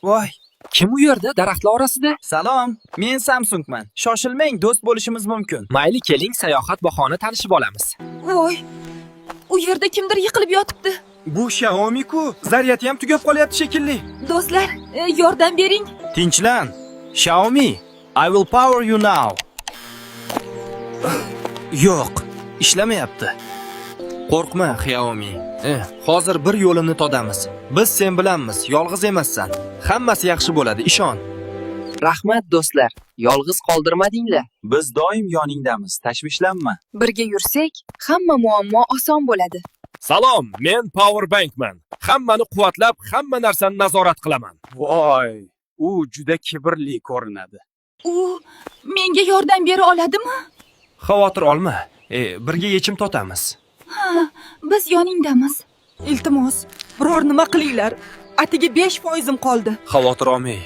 Voy, kim u yerda daraxtlar orasida? Salom, men Samsungman. Shoshilmang, do'st bo'lishimiz mumkin. Mayli, keling, sayohat bahona tanishib olamiz. Voy, u yerda kimdir yiqilib yotibdi. Bu Xiaomi-ku, zaryadi ham tugab qolyapti shekilli. Do'stlar, yordam bering. Tinchlan. Xiaomi, I will power you now. Yo'q, ishlamayapti. Qo'rqma, Xiaomi. Hozir bir yo'lini todamiz. Biz sen bilanmiz, yolg'iz emassan. Hammasi yaxshi bo'ladi, ishon. Rahmat do'stlar, yolg'iz qoldirmadinglar. Biz doim yoningdamiz, tashvishlanma. Birga yursak, hamma muammo oson bo'ladi. Salom, men Powerbankman. Hammani quvvatlab, hamma narsani nazorat qilaman. Voy, u juda kibrli ko'rinadi. U menga yordam bera oladimi? Xavotir olma. Birga yechim topamiz. Ha, biz yoningdamiz. Iltimos, biror nima qilinglar. Atigi 5%im qoldi. Xavotir olmang.